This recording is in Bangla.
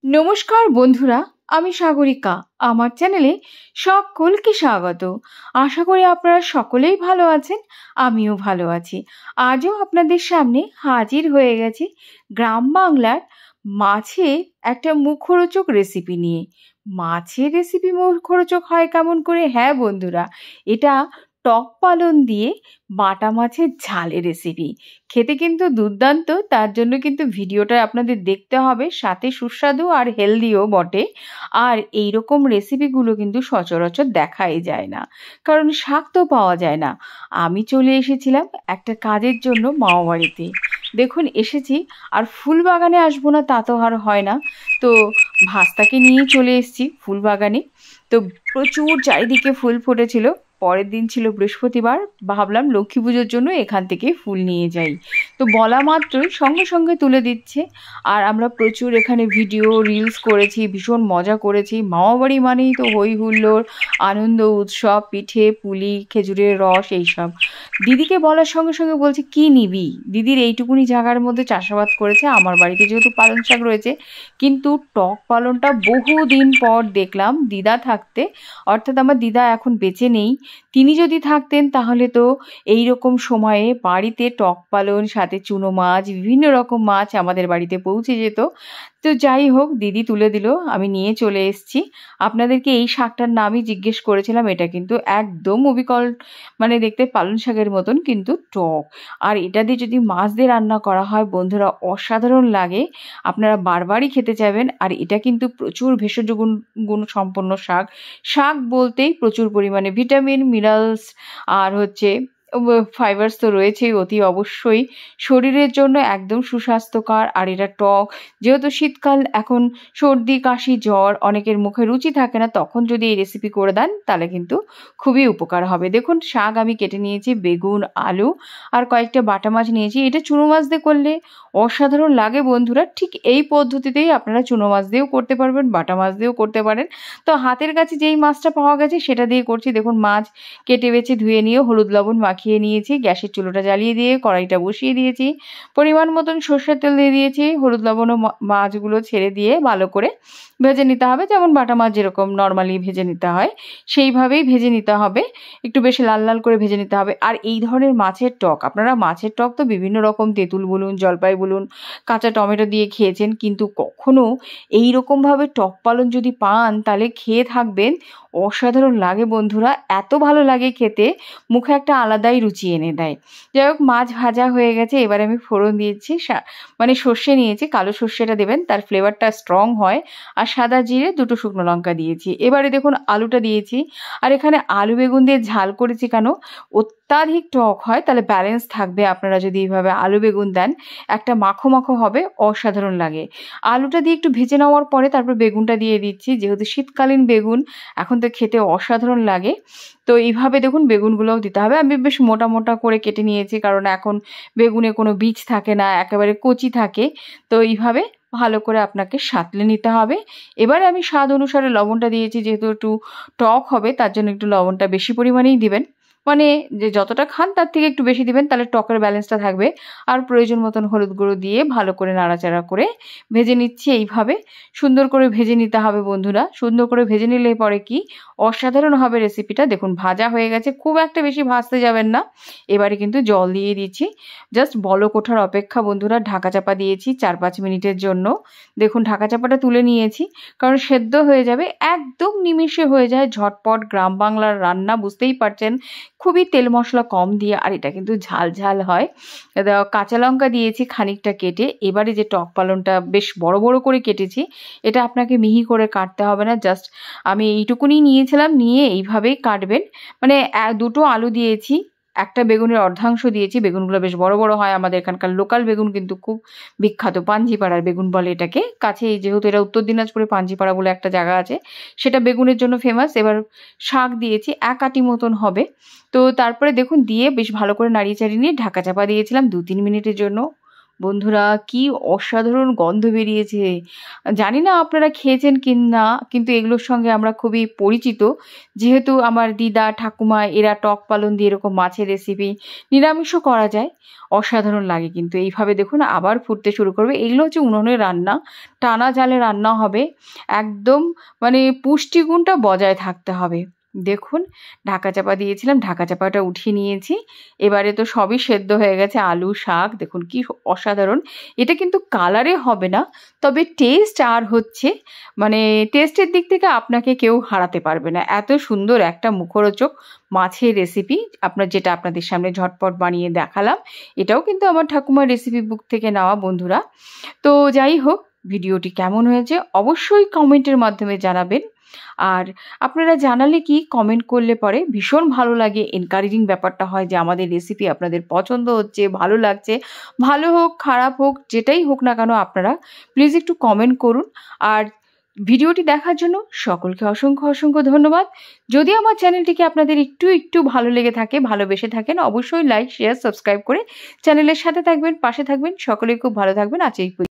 নমস্কার বন্ধুরা, আমি সাগরিকা। আমার চ্যানেলে সকলকে স্বাগত। আশা করি আপনারা সকলেই ভালো আছেন, আমিও ভালো আছি। আজও আপনাদের সামনে হাজির হয়ে গেছি গ্রাম বাংলার মাছের একটা মুখরোচক রেসিপি নিয়ে। মাছের রেসিপি মুখরোচক হয় কেমন করে? হ্যাঁ বন্ধুরা, এটা টক পালন দিয়ে বাটা মাছের ঝালের রেসিপি। খেতে কিন্তু দুর্দান্ত, তার জন্য কিন্তু ভিডিওটা আপনাদের দেখতে হবে, সাথে সুস্বাদু আর হেলদিও বটে। আর এই রকম রেসিপিগুলো কিন্তু সচরাচর দেখাই যায় না, কারণ শাক তো পাওয়া যায় না। আমি চলে এসেছিলাম একটা কাজের জন্য মামাবাড়িতে। দেখুন এসেছি, আর ফুল বাগানে আসবো না তা তো আর হয় না। তো ভাস্তাকে নিয়ে চলে এসেছি ফুল বাগানে। তো প্রচুর চারিদিকে ফুল ফুটেছিল। পরের দিন ছিল বৃহস্পতিবার, ভাবলাম লক্ষ্মী পুজোর জন্য এখান থেকে ফুল নিয়ে যাই। তো বলা মাত্রই সঙ্গে সঙ্গে তুলে দিচ্ছে। আর আমরা প্রচুর এখানে ভিডিও রিলস করেছি, ভীষণ মজা করেছি। মামাবাড়ি মানেই তো হই হুল্লোড়, আনন্দ, উৎসব, পিঠে পুলি, খেজুরের রস, এইসব। দিদিকে বলার সঙ্গে সঙ্গে বলছে কি নিবি। দিদির এইটুকুনি জায়গার মধ্যে চাষাবাদ করেছে। আমার বাড়িতে যেহেতু পালং শাক রয়েছে, কিন্তু টক পালনটা বহুদিন পর দেখলাম দিদা থাকতে। অর্থাৎ আমার দিদা এখন বেঁচে নেই। তিনি যদি থাকতেন তাহলে তো এই রকম সময়ে বাড়িতে টক পালন, সাথে চুনো মাছ, বিভিন্ন রকম মাছ আমাদের বাড়িতে পৌঁছে যেত। তো যাই হোক, দিদি তুলে দিল, আমি নিয়ে চলে এসেছি। আপনাদেরকে এই শাকটার নামই জিজ্ঞেস করেছিলাম। এটা কিন্তু একদম অবিকল, মানে দেখতে পালং শাকের মতন, কিন্তু টক। আর এটা দিয়ে যদি মাছ দিয়ে রান্না করা হয় বন্ধুরা, অসাধারণ লাগে। আপনারা বারবারই খেতে চাইবেন। আর এটা কিন্তু প্রচুর ভেষজ গুণ সম্পন্ন শাক। শাক বলতেই প্রচুর পরিমাণে ভিটামিন, মিনারেলস আর ফাইবারস তো রয়েছেই অতি অবশ্যই। শরীরের জন্য একদম সুস্বাস্থ্যকর। আর এটা টক, যেহেতু শীতকাল, এখন সর্দি কাশি জ্বর, অনেকের মুখে রুচি থাকে না, তখন যদি এই রেসিপি করে দেন তাহলে কিন্তু খুবই উপকার হবে। দেখুন শাক আমি কেটে নিয়েছি, বেগুন, আলু আর কয়েকটা বাটা মাছ নিয়েছি। এটা চুনো মাছ দিয়ে করলে অসাধারণ লাগে বন্ধুরা। ঠিক এই পদ্ধতিতেই আপনারা চুনো মাছ দিয়েও করতে পারবেন, বাটা মাছ দিয়েও করতে পারেন। তো হাতের কাছে যেই মাছটা পাওয়া গেছে সেটা দিয়ে করছি। দেখুন মাছ কেটে বেছে ধুয়ে নিয়ে হলুদ লবণ মাখিয়ে নিয়েছি। গ্যাসের চুলোটা জ্বালিয়ে দিয়ে কড়াইটা বসিয়ে দিয়েছি। পরিমাণ মতন সর্ষের তেল দিয়ে দিয়েছি। হলুদ লবণ ও মাছগুলো ছেড়ে দিয়ে ভালো করে ভেজে নিতে হবে। যেমন বাটা মাছ যেরকম নর্মালি ভেজে নিতে হয় সেইভাবেই ভেজে নিতে হবে। একটু বেশি লাল লাল করে ভেজে নিতে হবে। আর এই ধরনের মাছের টক, আপনারা মাছের টক তো বিভিন্ন রকম, তেঁতুল বলুন, জলপাই বলুন, কাঁচা টমেটো দিয়ে খেয়েছেন, কিন্তু কখনো এই রকমভাবে টক পালন যদি পান তাহলে খেয়ে থাকবেন। অসাধারণ লাগে বন্ধুরা, এত ভালো লাগে খেতে, মুখে একটা আলাদাই রুচি এনে দেয়। যাই হোক, মাছ ভাজা হয়ে গেছে। এবার আমি ফোড়ন দিয়েছি, মানে সর্ষে নিয়েছি, কালো সর্ষেটা দেবেন, তার ফ্লেভারটা স্ট্রং হয়। আর সাদা জিরে, দুটো শুকনো লঙ্কা দিয়েছি। এবারে দেখুন আলুটা দিয়েছি। আর এখানে আলু বেগুন দিয়ে ঝাল করেছি কেন, অত্যাধিক টক হয়, তাহলে ব্যালেন্স থাকবে। আপনারা যদি এইভাবে আলু বেগুন দেন, একটা মাখো মাখো হবে, অসাধারণ লাগে। আলুটা দিয়ে একটু ভেজে নেওয়ার পরে তারপর বেগুনটা দিয়ে দিচ্ছি। যেহেতু শীতকালীন বেগুন, এখন তো খেতে অসাধারণ লাগে। তো এইভাবে দেখুন বেগুনগুলোও দিতে হবে। আমি বেশ মোটা মোটা করে কেটে নিয়েছি, কারণ এখন বেগুনে কোনো বীজ থাকে না, একেবারে কচি থাকে। তো এইভাবে ভালো করে আপনাকে সাঁতলে নিতে হবে। এবারে আমি স্বাদ অনুসারে লবণটা দিয়েছি, যেহেতু একটু টক হবে তার জন্য একটু লবণটা বেশি পরিমাণেই দিবেন। মানে যে যতটা খান তার থেকে একটু বেশি দিবেন, তাহলে টকের ব্যালেন্সটা থাকবে। আর প্রয়োজন মতন হলুদ গুঁড়ো দিয়ে ভালো করে নাড়াচাড়া করে ভেজে নিচ্ছি। এইভাবে সুন্দর করে ভেজে নিতে হবে বন্ধুরা। সুন্দর করে ভেজে নিলে পরে কি অসাধারণ হবে রেসিপিটা। দেখুন ভাজা হয়ে গেছে, খুব একটা বেশি ভাজতে যাবেন না। এবারে কিন্তু জল দিয়ে দিচ্ছি, জাস্ট বলক ওঠার অপেক্ষা বন্ধুরা। ঢাকা চাপা দিয়েছি 4-5 মিনিটের জন্য। দেখুন ঢাকা চাপাটা তুলে নিয়েছি, কারণ সেদ্ধ হয়ে যাবে, একদম নিমিষে হয়ে যায়, ঝটপট গ্রাম বাংলার রান্না, বুঝতেই পারছেন। খুবই তেল মশলা কম দিয়ে, আর এটা কিন্তু ঝাল ঝাল হয়। কাঁচা লঙ্কা দিয়েছি খানিকটা কেটে। এবারে যে টক পালনটা বেশ বড় বড় করে কেটেছি, এটা আপনাকে মিহি করে কাটতে হবে না, জাস্ট আমি এইটুকুনি নিয়েছিলাম, নিয়ে এইভাবেই কাটবেন। মানে দুটো আলু দিয়েছি, একটা বেগুনের অর্ধাংশ দিয়েছি। বেগুনগুলো বেশ বড় বড় হয়, আমাদের এখানকার লোকাল বেগুন কিন্তু খুব বিখ্যাত, পাঞ্জিপাড়ার বেগুন বলে এটাকে। কাছেই, যেহেতু এটা উত্তর দিনাজপুরে পাঞ্জিপাড়া বলে একটা জায়গা আছে, সেটা বেগুনের জন্য ফেমাস। এবার শাক দিয়েছি, 1 আটি মতন হবে। তো তারপরে দেখুন দিয়ে বেশ ভালো করে নাড়িয়ে চাড়িয়ে নিয়ে ঢাকা চাপা দিয়েছিলাম 2-3 মিনিটের জন্য। বন্ধুরা কি অসাধারণ গন্ধ বেরিয়েছে। জানি না আপনারা খেয়েছেন কি না, কিন্তু এগুলোর সঙ্গে আমরা খুবই পরিচিত। যেহেতু আমার দিদা, ঠাকুমা এরা টক পালং দিয়ে এরকম মাছের রেসিপি নিরামিষও করা যায়। অসাধারণ লাগে কিন্তু। এইভাবে দেখুন আবার ফুটতে শুরু করবে। এগুলো হচ্ছে উনুনের রান্না, টানা জালে রান্না হবে। একদম মানে পুষ্টিগুণটা বজায় থাকতে হবে। দেখুন ঢাকা চাপা দিয়েছিলাম, ঢাকা চাপাটা উঠিয়ে নিয়েছি। এবারে তো সবই সেদ্ধ হয়ে গেছে, আলু, শাক দেখুন কি অসাধারণ। এটা কিন্তু কালারে হবে না, তবে টেস্ট আর হচ্ছে মানে টেস্টের দিক থেকে আপনাকে কেউ হারাতে পারবে না। এত সুন্দর একটা মুখরোচক মাছের রেসিপি যেটা আপনাদের সামনে ঝটপট বানিয়ে দেখালাম। এটাও কিন্তু আমার ঠাকুমার রেসিপি বুক থেকে নেওয়া বন্ধুরা। তো যাই হোক, ভিডিওটি কেমন হয়েছে অবশ্যই কমেন্টের মাধ্যমে জানাবেন। আর আপনারা জানালে কি কমেন্ট করলে পরে ভীষণ ভালো লাগে, এনকারেজিং ব্যাপারটা হয় যে আমাদের রেসিপি আপনাদের পছন্দ হচ্ছে, ভালো লাগছে। ভালো হোক খারাপ হোক যেটাই হোক না কেন আপনারা প্লিজ একটু কমেন্ট করুন। আর ভিডিওটি দেখার জন্য সকলকে অসংখ্য অসংখ্য ধন্যবাদ। যদি আমার চ্যানেলটিকে আপনাদের একটু ভালো লেগে থাকে, ভালোবেসে থাকেন, অবশ্যই লাইক, শেয়ার, সাবস্ক্রাইব করে চ্যানেলের সাথে থাকবেন, পাশে থাকবেন। সকলেই খুব ভালো থাকবেন। আজ এই